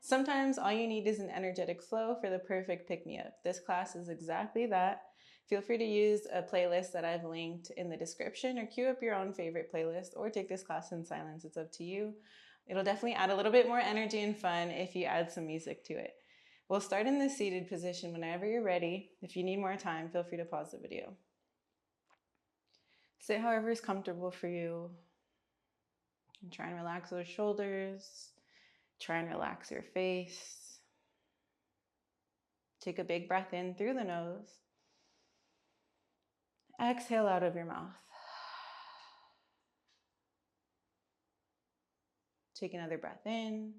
Sometimes all you need is an energetic flow for the perfect pick-me-up. This class is exactly that. Feel free to use a playlist that I've linked in the description, or queue up your own favorite playlist, or take this class in silence. It's up to you. It'll definitely add a little bit more energy and fun if you add some music to it. We'll start in the seated position whenever you're ready. If you need more time, feel free to pause the video. Sit however is comfortable for you. And try and relax those shoulders. Try and relax your face. Take a big breath in through the nose. Exhale out of your mouth. Take another breath in.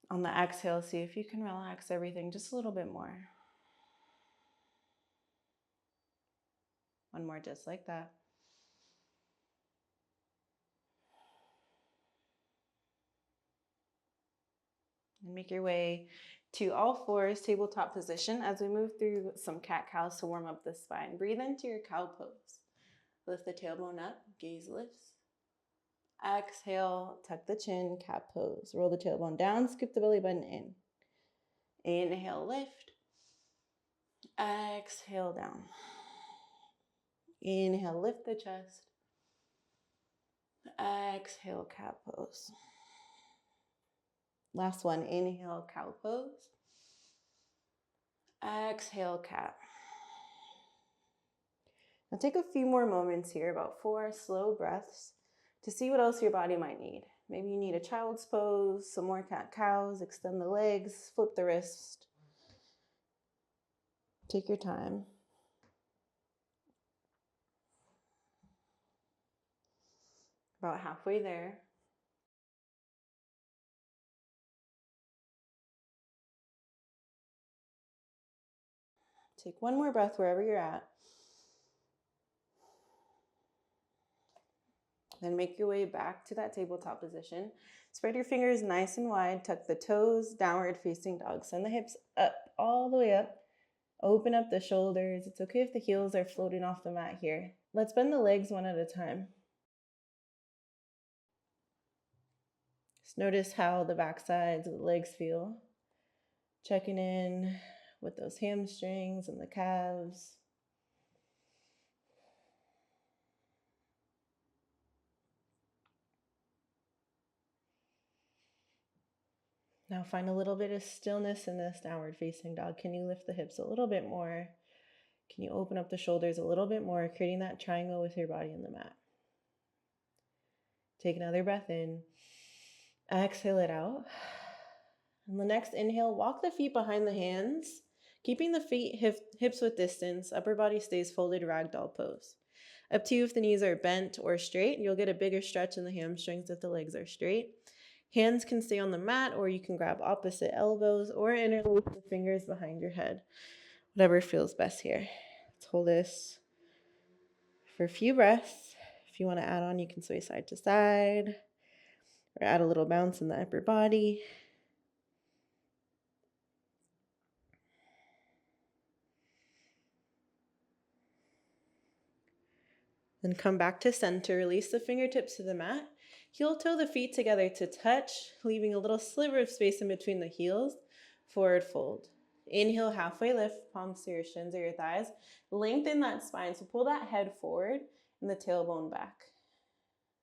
On the exhale, see if you can relax everything just a little bit more. One more just like that. And make your way to all fours, tabletop position, as we move through some cat-cows to warm up the spine. Breathe into your cow pose. Lift the tailbone up, gaze lifts. Exhale, tuck the chin, cat pose. Roll the tailbone down, scoop the belly button in. Inhale, lift. Exhale, down. Inhale, lift the chest. Exhale, cat pose. Last one, inhale, cow pose. Exhale, cat. Now take a few more moments here, about 4 slow breaths, to see what else your body might need. Maybe you need a child's pose, some more cat-cows, extend the legs, flip the wrist. Take your time. About halfway there. Take one more breath wherever you're at. Then make your way back to that tabletop position. Spread your fingers nice and wide. Tuck the toes, downward facing dog. Send the hips up, all the way up. Open up the shoulders. It's okay if the heels are floating off the mat here. Let's bend the legs one at a time. Just notice how the back sides of the legs feel. Checking in with those hamstrings and the calves. Now find a little bit of stillness in this downward facing dog. Can you lift the hips a little bit more? Can you open up the shoulders a little bit more, creating that triangle with your body on the mat? Take another breath in. Exhale it out. On the next inhale, walk the feet behind the hands, keeping the feet hips width distance. Upper body stays folded, ragdoll pose. Up to you if the knees are bent or straight. You'll get a bigger stretch in the hamstrings if the legs are straight. Hands can stay on the mat, or you can grab opposite elbows or interlace the fingers behind your head. Whatever feels best here. Let's hold this for a few breaths. If you want to add on, you can sway side to side or add a little bounce in the upper body. Then come back to center, release the fingertips to the mat. Heel toe the feet together to touch, leaving a little sliver of space in between the heels. Forward fold. Inhale, halfway lift, palms to your shins or your thighs. Lengthen that spine, so pull that head forward and the tailbone back.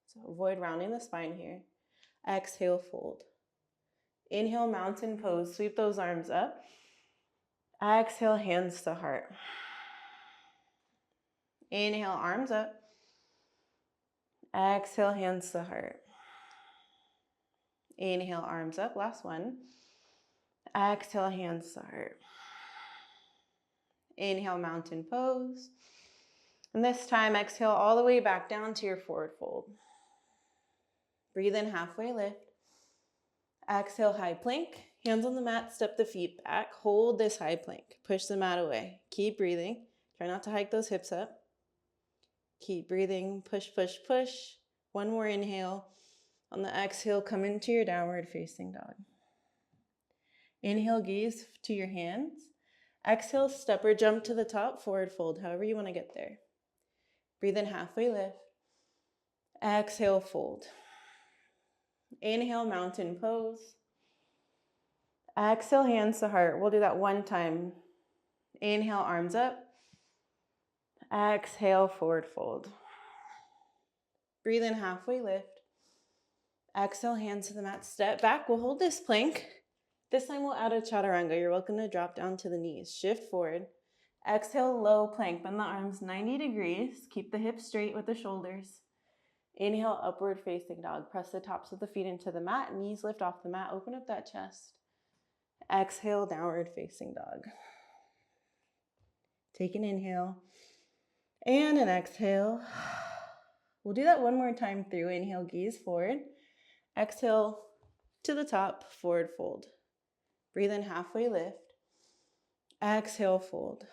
So avoid rounding the spine here. Exhale, fold. Inhale, mountain pose, sweep those arms up. Exhale, hands to heart. Inhale, arms up. Exhale, hands to heart. Inhale, arms up. Last one. Exhale, hands to heart. Inhale, mountain pose. And this time, exhale all the way back down to your forward fold. Breathe in, halfway lift. Exhale, high plank. Hands on the mat, step the feet back. Hold this high plank. Push the mat away. Keep breathing. Try not to hike those hips up. Keep breathing. Push, push, push. One more inhale. On the exhale, come into your downward facing dog. Inhale, gaze to your hands. Exhale, step or jump to the top, forward fold, however you want to get there. Breathe in, halfway lift. Exhale, fold. Inhale, mountain pose. Exhale, hands to heart. We'll do that one time. Inhale, arms up. Exhale, forward fold. Breathe in, halfway lift. Exhale, hands to the mat. Step back. We'll hold this plank. This time we'll add a chaturanga. You're welcome to drop down to the knees. Shift forward. Exhale, low plank. Bend the arms 90 degrees. Keep the hips straight with the shoulders. Inhale, upward facing dog. Press the tops of the feet into the mat. Knees lift off the mat. Open up that chest. Exhale, downward facing dog. Take an inhale and an exhale. We'll do that one more time through. Inhale, gaze forward. Exhale to the top, forward fold. Breathe in, halfway lift. Exhale, fold.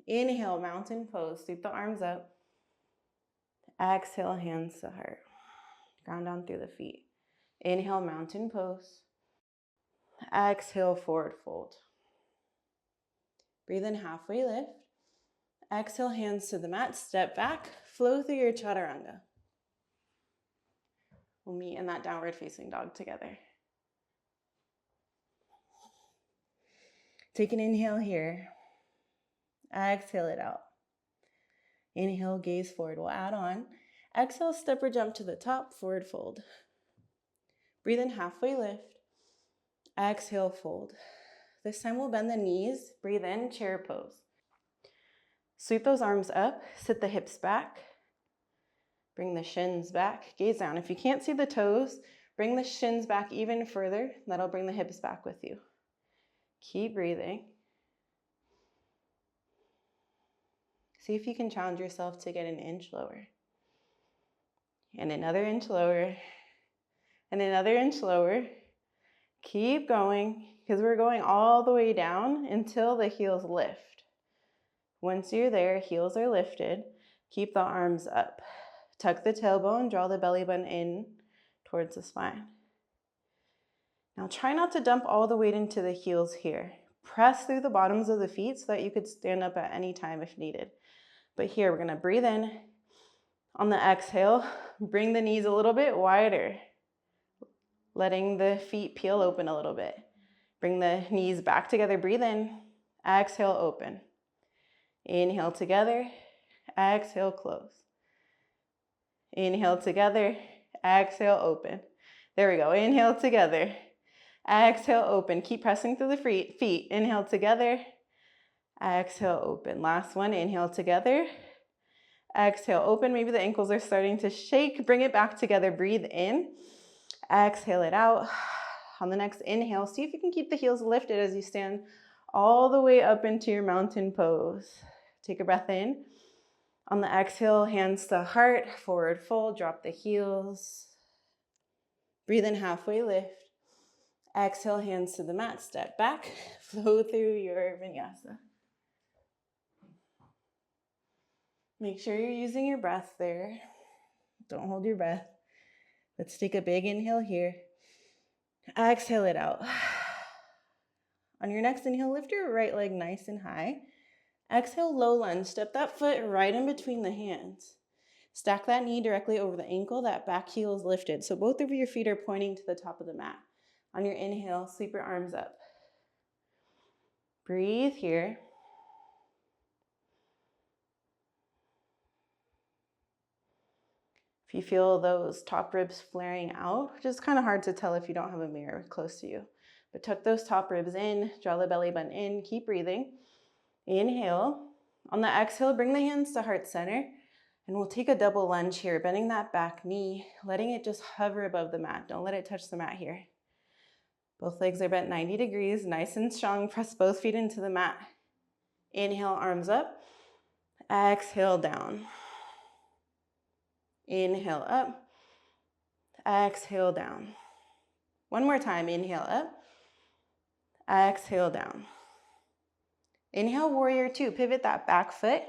Inhale, mountain pose. Sweep the arms up. Exhale, hands to heart. Ground down through the feet. Inhale, mountain pose. Exhale, forward fold. Breathe in, halfway lift. Exhale, hands to the mat. Step back. Flow through your chaturanga. We'll meet in that downward facing dog together. Take an inhale here. Exhale it out. Inhale, gaze forward. We'll add on. Exhale, step or jump to the top, forward fold. Breathe in, halfway lift. Exhale, fold. This time we'll bend the knees. Breathe in, chair pose. Sweep those arms up. Sit the hips back. Bring the shins back. Gaze down. If you can't see the toes, bring the shins back even further. That'll bring the hips back with you. Keep breathing. See if you can challenge yourself to get an inch lower. And another inch lower. And another inch lower. Keep going, because we're going all the way down until the heels lift. Once you're there, heels are lifted. Keep the arms up. Tuck the tailbone, draw the belly button in towards the spine. Now try not to dump all the weight into the heels here. Press through the bottoms of the feet so that you could stand up at any time if needed. But here, we're gonna breathe in. On the exhale, bring the knees a little bit wider, letting the feet peel open a little bit. Bring the knees back together, breathe in. Exhale, open. Inhale together, exhale, close. Inhale together, exhale, open. There we go, inhale together, exhale, open. Keep pressing through the feet. Inhale together, exhale, open. Last one, inhale together, exhale, open. Maybe the ankles are starting to shake. Bring it back together, breathe in, exhale it out. On the next inhale, see if you can keep the heels lifted as you stand all the way up into your mountain pose. Take a breath in. On the exhale, hands to heart, forward fold, drop the heels. Breathe in, halfway lift. Exhale, hands to the mat, step back, flow through your vinyasa. Make sure you're using your breath there. Don't hold your breath. Let's take a big inhale here. Exhale it out. On your next inhale, lift your right leg nice and high. Exhale, low lunge. Step that foot right in between the hands. Stack that knee directly over the ankle. That back heel is lifted. So both of your feet are pointing to the top of the mat. On your inhale, sweep your arms up. Breathe here. If you feel those top ribs flaring out, which is kind of hard to tell if you don't have a mirror close to you, but tuck those top ribs in, draw the belly button in, keep breathing. Inhale. On the exhale, bring the hands to heart center, and we'll take a double lunge here, bending that back knee, letting it just hover above the mat. Don't let it touch the mat here. Both legs are bent 90 degrees, nice and strong. Press both feet into the mat. Inhale, arms up. Exhale, down. Inhale, up. Exhale, down. One more time, inhale, up. Exhale, down. Inhale, warrior two. Pivot that back foot.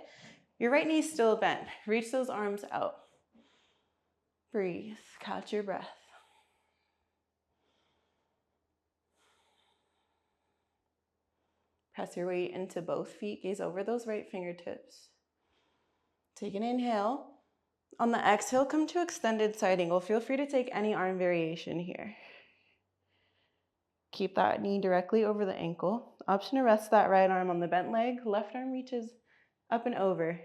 Your right knee's still bent. Reach those arms out. Breathe. Catch your breath. Press your weight into both feet. Gaze over those right fingertips. Take an inhale. On the exhale, come to extended side angle. Feel free to take any arm variation here. Keep that knee directly over the ankle. Option to rest that right arm on the bent leg. Left arm reaches up and over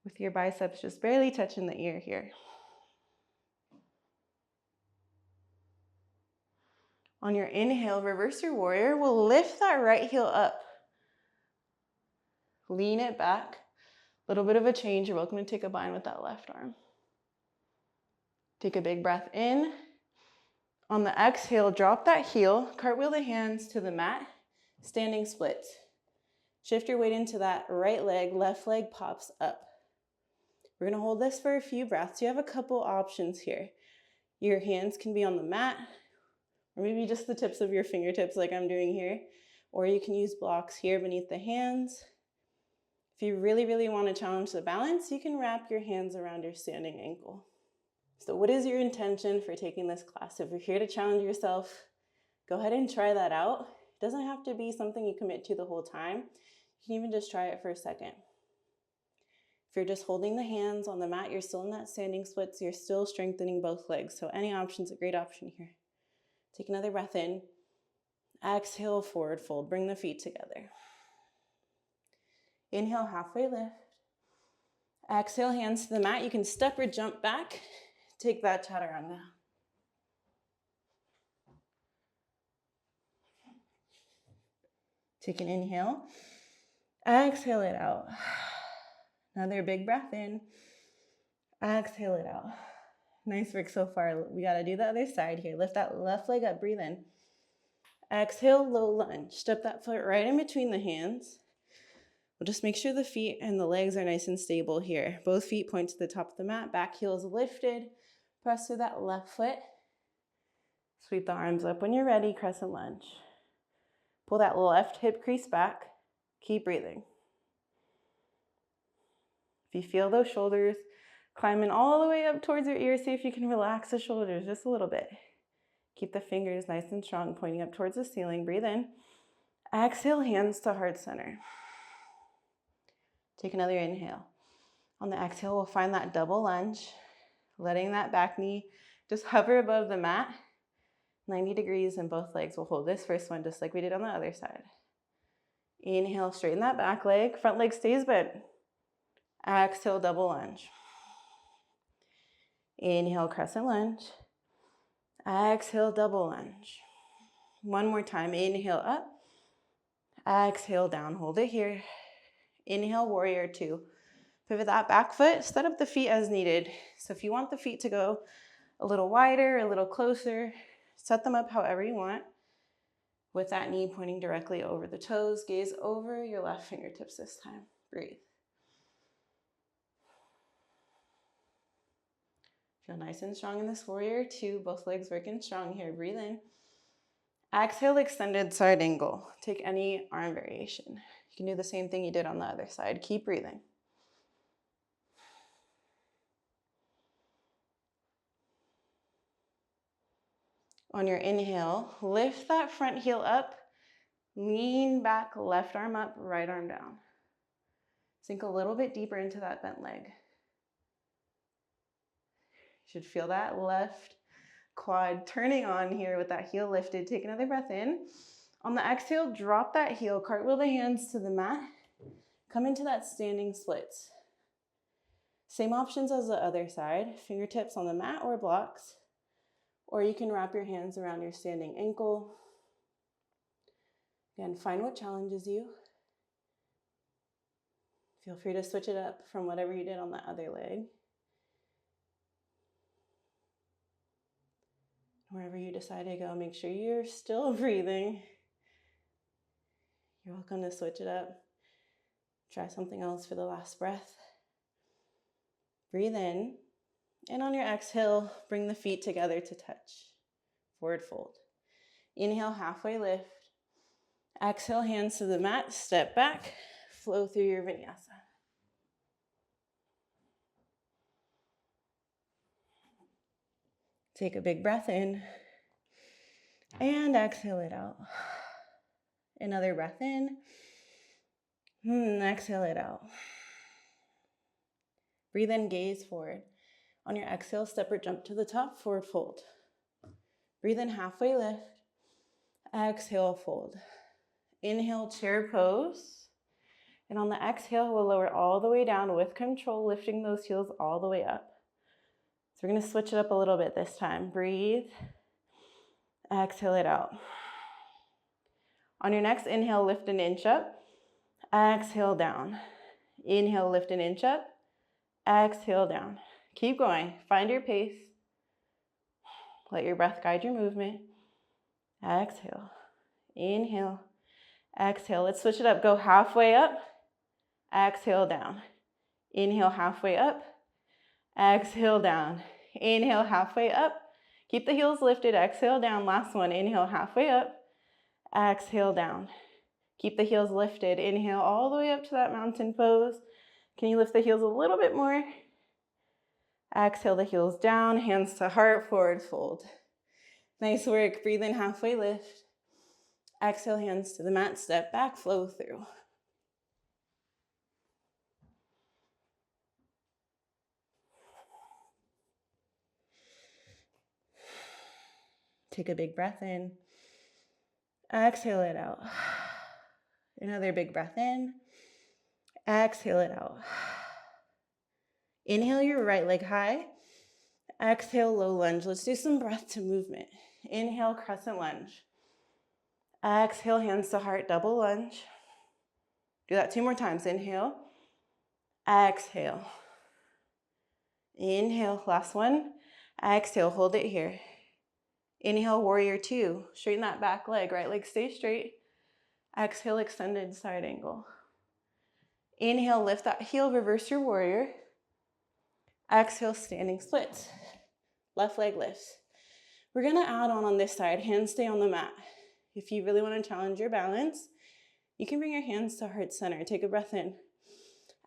with your biceps just barely touching the ear here. On your inhale, reverse your warrior. We'll lift that right heel up. Lean it back. A little bit of a change. You're welcome to take a bind with that left arm. Take a big breath in. On the exhale, drop that heel. Cartwheel the hands to the mat. Standing splits. Shift your weight into that right leg. Left leg pops up. We're going to hold this for a few breaths. You have a couple options here. Your hands can be on the mat, or maybe just the tips of your fingertips like I'm doing here. Or you can use blocks here beneath the hands. If you really, really want to challenge the balance, you can wrap your hands around your standing ankle. So what is your intention for taking this class? If you're here to challenge yourself, go ahead and try that out. It doesn't have to be something you commit to the whole time. You can even just try it for a second. If you're just holding the hands on the mat, you're still in that standing split, so you're still strengthening both legs. So any option's a great option here. Take another breath in. Exhale, forward fold. Bring the feet together. Inhale, halfway lift. Exhale, hands to the mat. You can step or jump back. Take that chaturanga. Take an inhale. Exhale it out. Another big breath in. Exhale it out. Nice work so far. We got to do the other side here. Lift that left leg up. Breathe in. Exhale, low lunge. Step that foot right in between the hands. We'll just make sure the feet and the legs are nice and stable here. Both feet point to the top of the mat. Back heel is lifted. Press through that left foot. Sweep the arms up when you're ready. Crescent lunge. Pull that left hip crease back. Keep breathing. If you feel those shoulders climbing all the way up towards your ears, see if you can relax the shoulders just a little bit. Keep the fingers nice and strong, pointing up towards the ceiling. Breathe in. Exhale, hands to heart center. Take another inhale. On the exhale, we'll find that double lunge, letting that back knee just hover above the mat, 90 degrees in both legs. We'll hold this first one just like we did on the other side. Inhale, straighten that back leg. Front leg stays bent. Exhale, double lunge. Inhale, crescent lunge. Exhale, double lunge. One more time. Inhale, up. Exhale, down. Hold it here. Inhale, warrior two. Pivot that back foot. Set up the feet as needed. So if you want the feet to go a little wider, a little closer, set them up however you want. With that knee pointing directly over the toes. Gaze over your left fingertips this time. Breathe. Feel nice and strong in this warrior two. Both legs working strong here. Breathe in. Exhale, extended side angle. Take any arm variation. You can do the same thing you did on the other side. Keep breathing. On your inhale, lift that front heel up. Lean back, left arm up, right arm down. Sink a little bit deeper into that bent leg. You should feel that left quad turning on here with that heel lifted. Take another breath in. On the exhale, drop that heel, cartwheel the hands to the mat. Come into that standing splits. Same options as the other side, fingertips on the mat or blocks, or you can wrap your hands around your standing ankle. Again, find what challenges you. Feel free to switch it up from whatever you did on the other leg. Wherever you decide to go, make sure you're still breathing. You're welcome to switch it up. Try something else for the last breath. Breathe in, and on your exhale, bring the feet together to touch. Forward fold. Inhale, halfway lift. Exhale, hands to the mat, step back, flow through your vinyasa. Take a big breath in, and exhale it out. Another breath in, exhale it out. Breathe in, gaze forward. On your exhale, step or jump to the top, forward fold. Breathe in, halfway lift. Exhale, fold. Inhale, chair pose. And on the exhale, we'll lower all the way down with control, lifting those heels all the way up. So we're going to switch it up a little bit this time. Breathe. Exhale it out. On your next inhale, lift an inch up. Exhale down. Inhale, lift an inch up. Exhale down. Keep going. Find your pace. Let your breath guide your movement. Exhale. Inhale. Exhale. Let's switch it up. Go halfway up. Exhale down. Inhale halfway up. Exhale down. Inhale halfway up. Keep the heels lifted. Exhale down. Last one. Inhale halfway up. Exhale down. Keep the heels lifted. Inhale all the way up to that mountain pose. Can you lift the heels a little bit more? Exhale the heels down. Hands to heart. Forward fold. Nice work. Breathe in, halfway lift. Exhale, hands to the mat. Step back. Flow through. Take a big breath in. Exhale it out. Another big breath in. Exhale it out. Inhale your right leg high. Exhale, low lunge. Let's do some breath to movement. Inhale, crescent lunge. Exhale, hands to heart, double lunge. Do that 2 more times. Inhale. Exhale. Inhale, last one. Exhale, hold it here. Inhale, warrior 2. Straighten that back leg. Right leg stay straight. Exhale, extended side angle. Inhale, lift that heel, reverse your warrior. Exhale, standing splits. Left leg lifts. We're gonna add on this side, hands stay on the mat. If you really wanna challenge your balance, you can bring your hands to heart center. Take a breath in.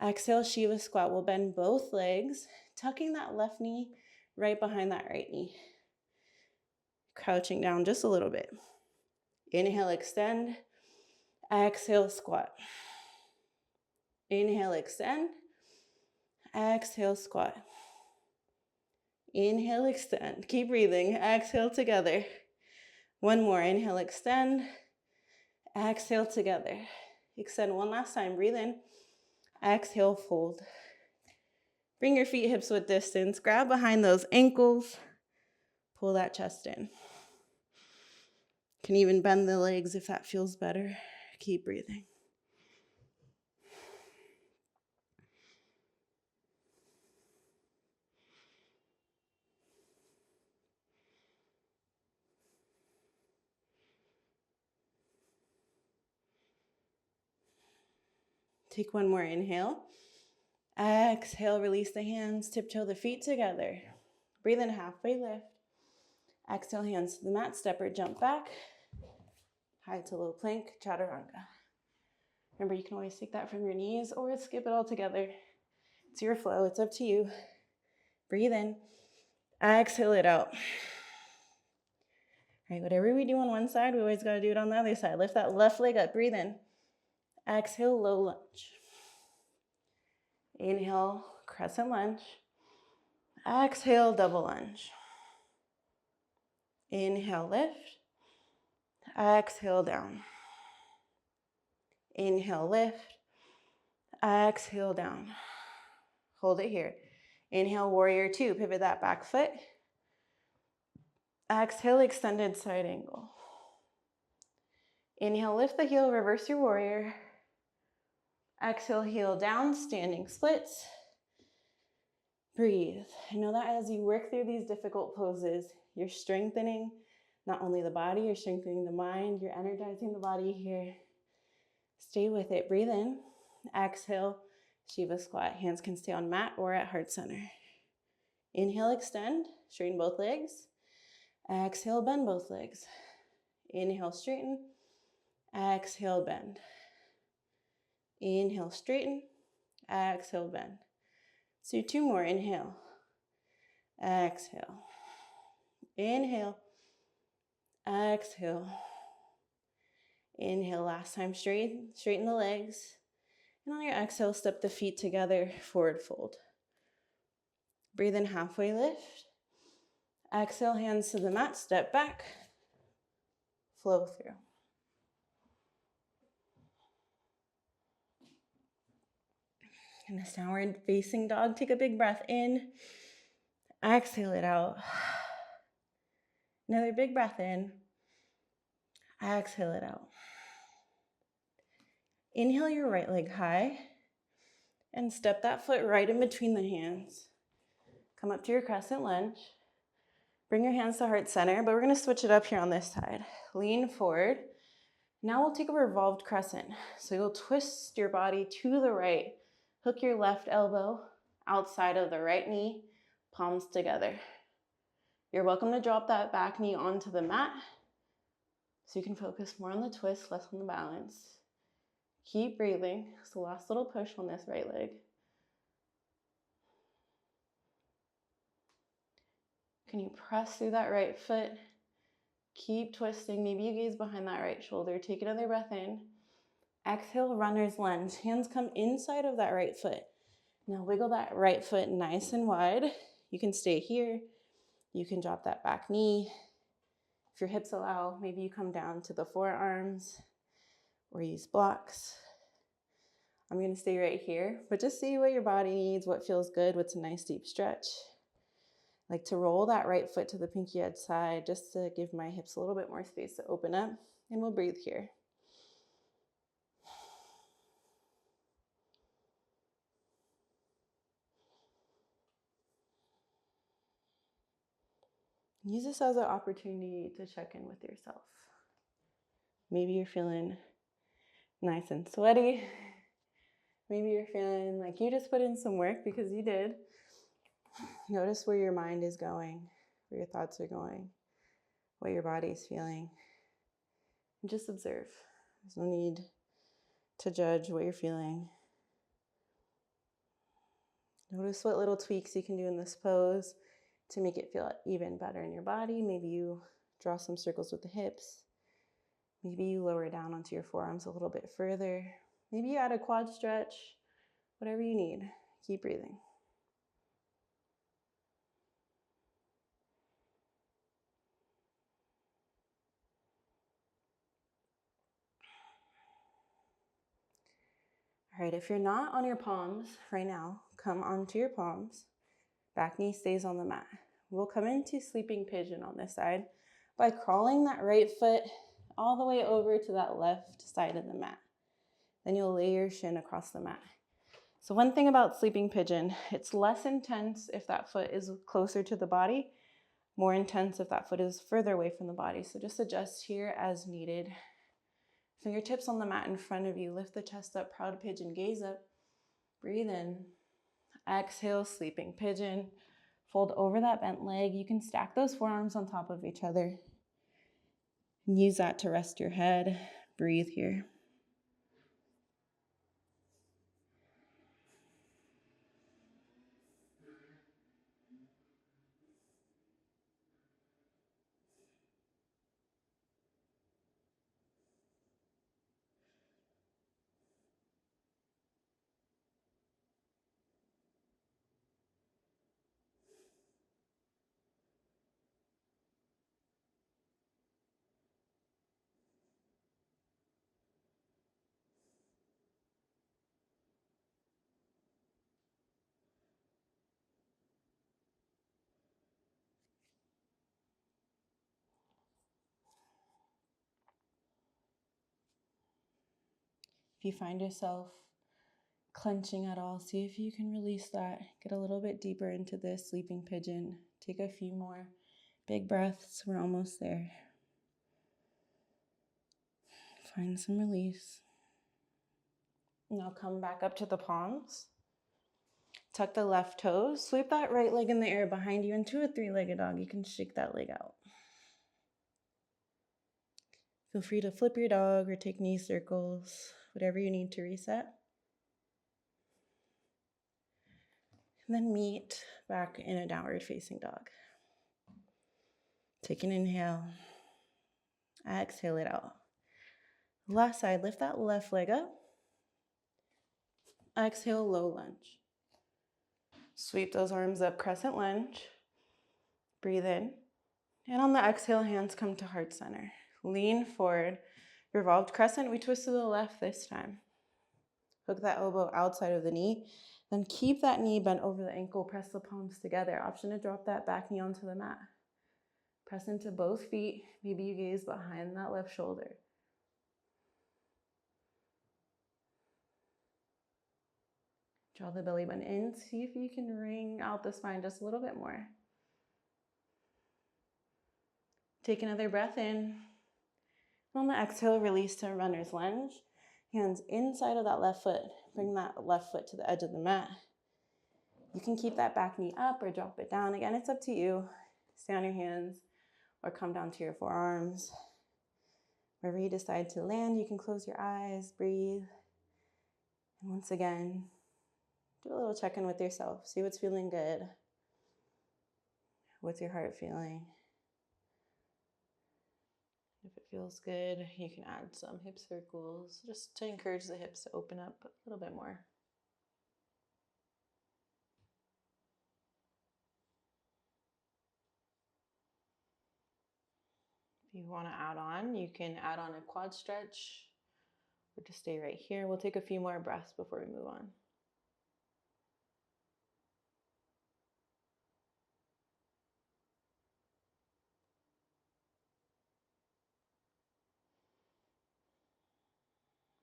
Exhale, Shiva squat. We'll bend both legs, tucking that left knee right behind that right knee. Crouching down just a little bit. Inhale, extend. Exhale, squat. Inhale, extend. Exhale, squat. Inhale, extend. Keep breathing. Exhale together. One more. Inhale, extend. Exhale together. Extend one last time. Breathe in. Exhale, fold. Bring your feet hips width distance. Grab behind those ankles. Pull that chest in. Can even bend the legs if that feels better. Keep breathing. Take one more inhale. Exhale, release the hands, tiptoe the feet together. Breathe in, halfway lift. Exhale, hands to the mat, step or jump back. High to low plank, chaturanga. Remember, you can always take that from your knees or skip it all together. It's your flow, it's up to you. Breathe in, exhale it out. All right, whatever we do on one side, we always gotta do it on the other side. Lift that left leg up, breathe in. Exhale, low lunge. Inhale, crescent lunge. Exhale, double lunge. Inhale, lift. Exhale, down. Inhale, lift. Exhale, down. Hold it here. Inhale, warrior 2. Pivot that back foot. Exhale, extended side angle. Inhale, lift the heel, reverse your warrior. Exhale, heel down, standing splits. Breathe. And know that as you work through these difficult poses, you're strengthening not only the body, you're strengthening the mind, you're energizing the body here. Stay with it. Breathe in. Exhale, Shiva squat. Hands can stay on mat or at heart center. Inhale, extend. Straighten both legs. Exhale, bend both legs. Inhale, straighten. Exhale, bend. Inhale, straighten. Exhale, bend. Let's do 2 more. Inhale. Exhale. Inhale. Exhale. Inhale, last time, straighten the legs. And on your exhale, step the feet together, forward fold. Breathe in, halfway lift. Exhale, hands to the mat, step back. flow through. And this downward facing dog, take a big breath in, exhale it out. Another big breath in, exhale it out. Inhale your right leg high and step that foot right in between the hands. Come up to your crescent lunge. Bring your hands to heart center, but we're gonna switch it up here on this side. Lean forward. Now we'll take a revolved crescent. So you'll twist your body to the right. Hook your left elbow outside of the right knee, palms together. You're welcome to drop that back knee onto the mat so you can focus more on the twist, less on the balance. Keep breathing. It's the last little push on this right leg. Can you press through that right foot? Keep twisting. Maybe you gaze behind that right shoulder. Take another breath in. Exhale, runner's lunge. Hands come inside of that right foot. Now wiggle that right foot nice and wide. You can stay here. You can drop that back knee. If your hips allow, maybe you come down to the forearms or use blocks. I'm gonna stay right here, but just see what your body needs, what feels good, what's a nice deep stretch. I like to roll that right foot to the pinky edge side just to give my hips a little bit more space to open up, and we'll breathe here. Use this as an opportunity to check in with yourself. Maybe you're feeling nice and sweaty. Maybe you're feeling like you just put in some work because you did. Notice where your mind is going, where your thoughts are going, what your body is feeling. And just observe. There's no need to judge what you're feeling. Notice what little tweaks you can do in this pose to make it feel even better in your body. Maybe you draw some circles with the hips. Maybe you lower down onto your forearms a little bit further. Maybe you add a quad stretch, whatever you need. Keep breathing. All right, if you're not on your palms right now, come onto your palms. Back knee stays on the mat. We'll come into sleeping pigeon on this side by crawling that right foot all the way over to that left side of the mat. Then you'll lay your shin across the mat. So one thing about sleeping pigeon, it's less intense if that foot is closer to the body, more intense if that foot is further away from the body. So just adjust here as needed. Fingertips on the mat in front of you. Lift the chest up, proud pigeon, gaze up. Breathe in. Exhale, sleeping pigeon. Fold over that bent leg. You can stack those forearms on top of each other. And use that to rest your head. Breathe here. If you find yourself clenching at all, see if you can release that. Get a little bit deeper into this sleeping pigeon. Take a few more big breaths. We're almost there. Find some release. Now come back up to the palms. Tuck the left toes. Sweep that right leg in the air behind you into a three-legged dog. You can shake that leg out. Feel free to flip your dog or take knee circles, whatever you need to reset. And then meet back in a downward facing dog. Take an inhale. Exhale it out. Left side, lift that left leg up. Exhale, low lunge. Sweep those arms up, crescent lunge. Breathe in. And on the exhale, hands come to heart center. Lean forward. Revolved crescent. We twist to the left this time. Hook that elbow outside of the knee. Then keep that knee bent over the ankle. Press the palms together. Option to drop that back knee onto the mat. Press into both feet. Maybe you gaze behind that left shoulder. Draw the belly button in. See if you can wring out the spine just a little bit more. Take another breath in. On the exhale, release to runner's lunge. Hands inside of that left foot. Bring that left foot to the edge of the mat. You can keep that back knee up or drop it down. Again, it's up to you. Stay on your hands or come down to your forearms. Wherever you decide to land, you can close your eyes, breathe. And once again, do a little check-in with yourself. See what's feeling good. What's your heart feeling? If it feels good, you can add some hip circles just to encourage the hips to open up a little bit more. If you want to add on, you can add on a quad stretch or just stay right here. We'll take a few more breaths before we move on.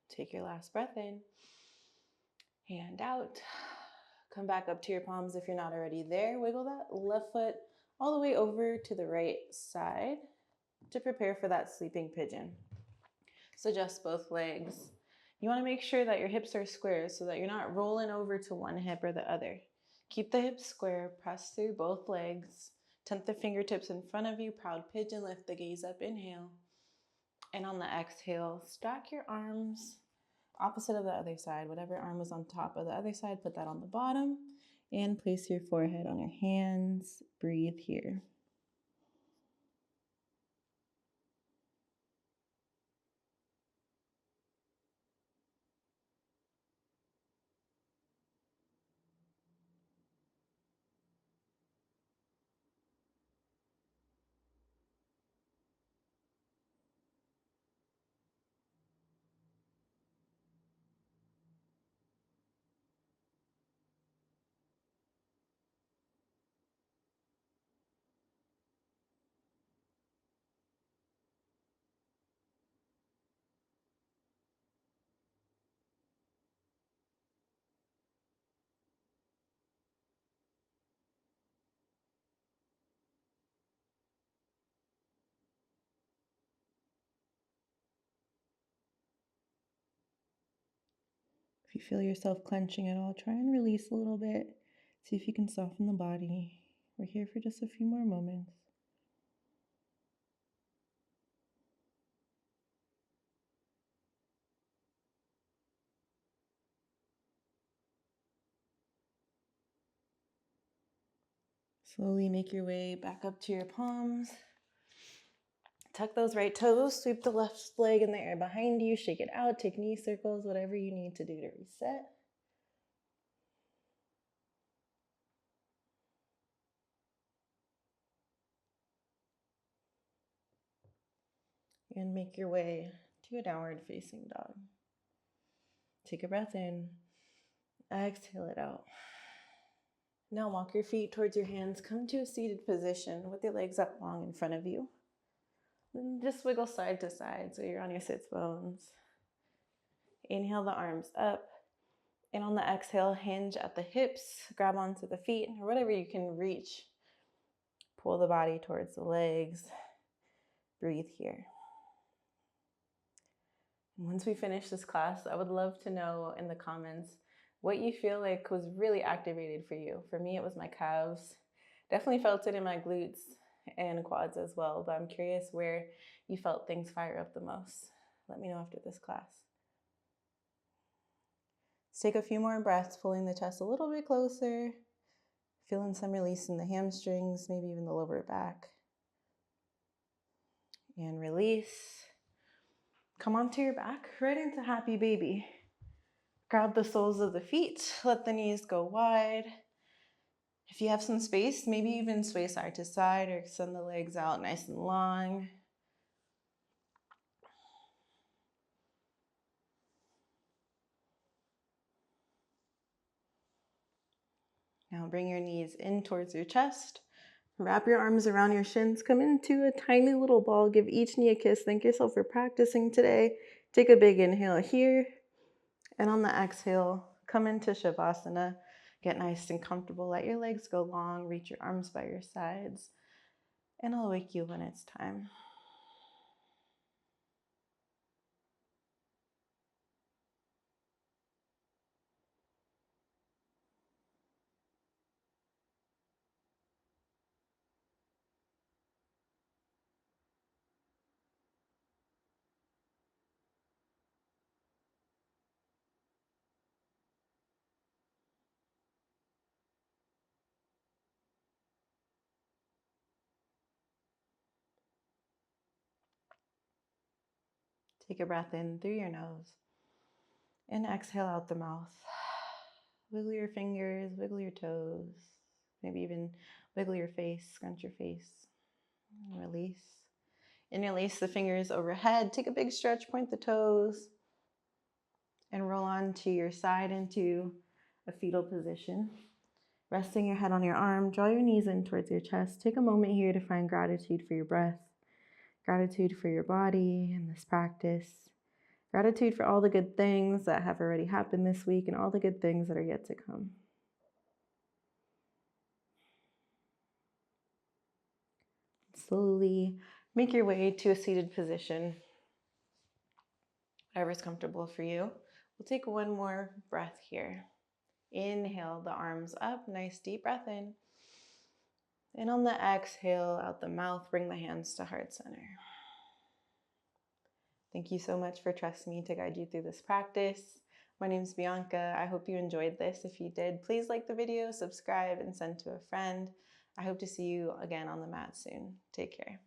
Take your last breath in, hand out. Come back up to your palms if you're not already there. Wiggle that left foot all the way over to the right side to prepare for that sleeping pigeon. So adjust both legs. You want to make sure that your hips are square so that you're not rolling over to one hip or the other. Keep the hips square, press through both legs. Tent the fingertips in front of you, proud pigeon, lift the gaze up, inhale. And on the exhale, stack your arms opposite of the other side. Whatever arm was on top of the other side, put that on the bottom and place your forehead on your hands. Breathe here. If you feel yourself clenching at all, try and release a little bit. See if you can soften the body. We're here for just a few more moments. Slowly make your way back up to your palms. Tuck those right toes, sweep the left leg in the air behind you, shake it out, take knee circles, whatever you need to do to reset. And make your way to a downward facing dog. Take a breath in, exhale it out. Now walk your feet towards your hands, come to a seated position with your legs up long in front of you. Then just wiggle side to side so you're on your sits bones. Inhale the arms up, and on the exhale, hinge at the hips, grab onto the feet, or whatever you can reach. Pull the body towards the legs. Breathe here. And once we finish this class, I would love to know in the comments what you feel like was really activated for you. For me, it was my calves. Definitely felt it in my glutes and quads as well, but I'm curious where you felt things fire up the most. Let me know after this class. Let's take a few more breaths, pulling the chest a little bit closer, feeling some release in the hamstrings, maybe even the lower back. And release. Come onto your back, right into happy baby. Grab the soles of the feet, let the knees go wide. If you have some space, maybe even sway side to side or extend the legs out nice and long. Inhale, bring your knees in towards your chest. Wrap your arms around your shins. Come into a tiny little ball. Give each knee a kiss. Thank yourself for practicing today. Take a big inhale here. And on the exhale, come into Shavasana. Get nice and comfortable. Let your legs go long. Reach your arms by your sides. And I'll wake you when it's time. Take a breath in through your nose. And exhale out the mouth. Wiggle your fingers, wiggle your toes. Maybe even wiggle your face, scrunch your face. Release. Interlace the fingers overhead. Take a big stretch, point the toes. And roll onto your side into a fetal position. Resting your head on your arm, draw your knees in towards your chest. Take a moment here to find gratitude for your breath, gratitude for your body and this practice, gratitude for all the good things that have already happened this week and all the good things that are yet to come. Slowly make your way to a seated position, whatever's comfortable for you. We'll take one more breath here. Inhale the arms up, nice deep breath in. And on the exhale, out the mouth, bring the hands to heart center. Thank you so much for trusting me to guide you through this practice. My name is Bianca. I hope you enjoyed this. If you did, please like the video, subscribe, and send to a friend. I hope to see you again on the mat soon. Take care.